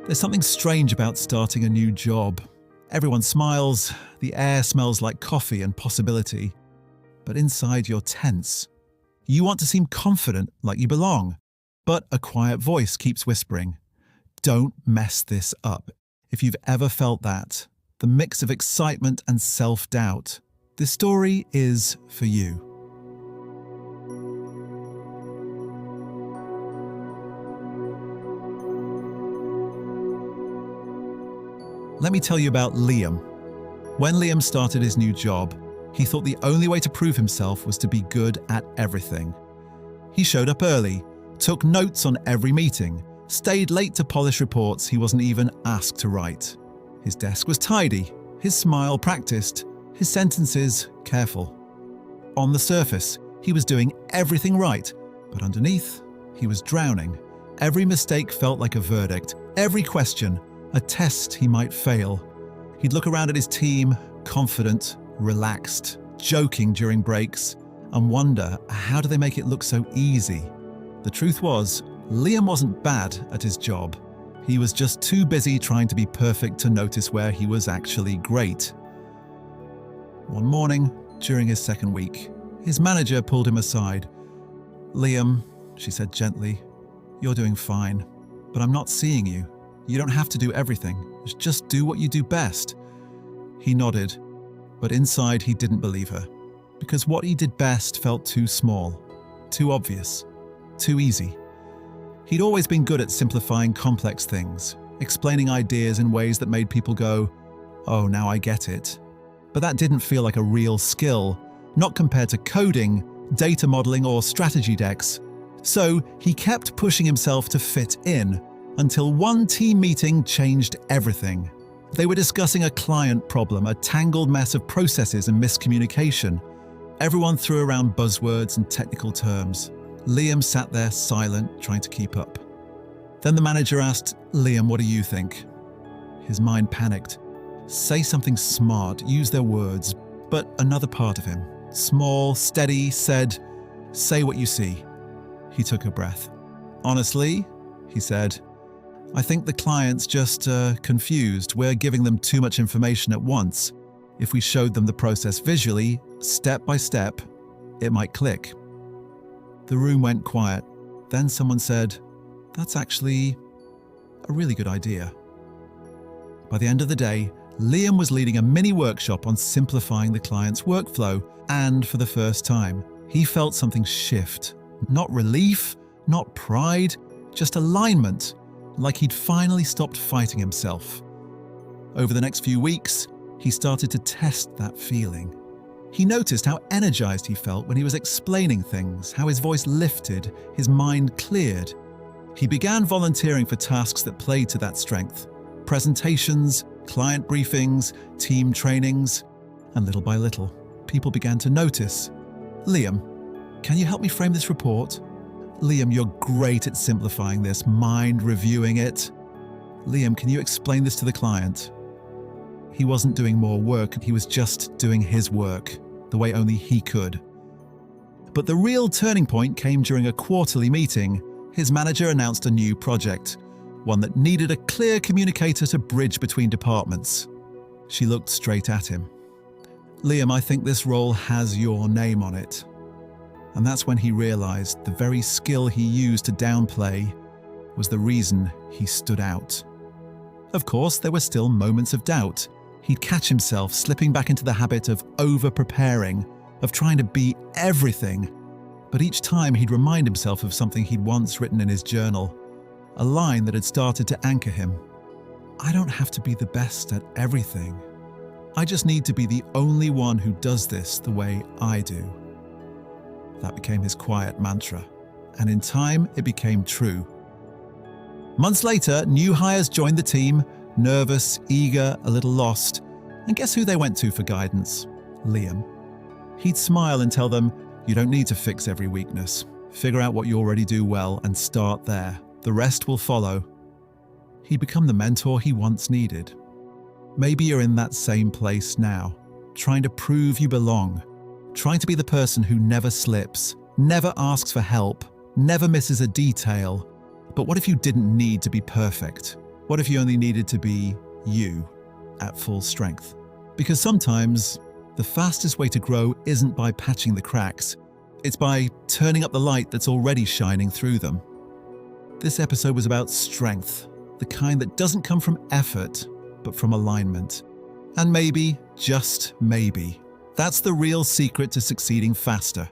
There's something strange about starting a new job. Everyone smiles, the air smells like coffee and possibility. But inside you're tense. You want to seem confident, like you belong. But a quiet voice keeps whispering, "Don't mess this up." If you've ever felt that, the mix of excitement and self-doubt, this story is for you. Let me tell you about Liam. When Liam started his new job, he thought the only way to prove himself was to be good at everything. He showed up early, took notes on every meeting, stayed late to polish reports he wasn't even asked to write. His desk was tidy, his smile practiced, his sentences careful. On the surface, he was doing everything right, but underneath, he was drowning. Every mistake felt like a verdict, every question, a test he might fail. He'd look around at his team, confident, relaxed, joking during breaks, and wonder, how do they make it look so easy? The truth was, Liam wasn't bad at his job. He was just too busy trying to be perfect to notice where he was actually great. One morning, during his second week, his manager pulled him aside. "Liam," she said gently, "you're doing fine, but I'm not seeing you. You don't have to do everything. Just do what you do best." He nodded, but inside he didn't believe her, because what he did best felt too small, too obvious, too easy. He'd always been good at simplifying complex things, explaining ideas in ways that made people go, "Oh, now I get it." But that didn't feel like a real skill, not compared to coding, data modeling, or strategy decks. So he kept pushing himself to fit in, until one team meeting changed everything. They were discussing a client problem, a tangled mess of processes and miscommunication. Everyone threw around buzzwords and technical terms. Liam sat there silent, trying to keep up. Then the manager asked, "Liam, what do you think?" His mind panicked. Say something smart, use their words. But another part of him, small, steady, said, "Say what you see." He took a breath. "Honestly," he said, "I think the client's just confused. We're giving them too much information at once. If we showed them the process visually, step by step, it might click." The room went quiet. Then someone said, "That's actually a really good idea." By the end of the day, Liam was leading a mini workshop on simplifying the client's workflow, and for the first time, he felt something shift. Not relief, not pride, just alignment, like he'd finally stopped fighting himself. Over the next few weeks, he started to test that feeling. He noticed how energized he felt when he was explaining things, how his voice lifted, his mind cleared. He began volunteering for tasks that played to that strength. Presentations, client briefings, team trainings, and little by little, people began to notice. "Liam, can you help me frame this report? Liam, you're great at simplifying this, mind reviewing it. Liam, can you explain this to the client?" He wasn't doing more work, he was just doing his work, the way only he could. But the real turning point came during a quarterly meeting. His manager announced a new project, one that needed a clear communicator to bridge between departments. She looked straight at him. "Liam, I think this role has your name on it." And that's when he realized the very skill he used to downplay was the reason he stood out. Of course, there were still moments of doubt. He'd catch himself slipping back into the habit of over-preparing, of trying to be everything. But each time he'd remind himself of something he'd once written in his journal, a line that had started to anchor him. "I don't have to be the best at everything. I just need to be the only one who does this the way I do." That became his quiet mantra, and in time it became true. Months later, new hires joined the team, nervous, eager, a little lost. And guess who they went to for guidance? Liam. He'd smile and tell them, "You don't need to fix every weakness. Figure out what you already do well and start there. The rest will follow." He'd become the mentor he once needed. Maybe you're in that same place now, trying to prove you belong, trying to be the person who never slips, never asks for help, never misses a detail. But what if you didn't need to be perfect? What if you only needed to be you at full strength? Because sometimes the fastest way to grow isn't by patching the cracks, it's by turning up the light that's already shining through them. This episode was about strength, the kind that doesn't come from effort, but from alignment. And maybe, just maybe, that's the real secret to succeeding faster.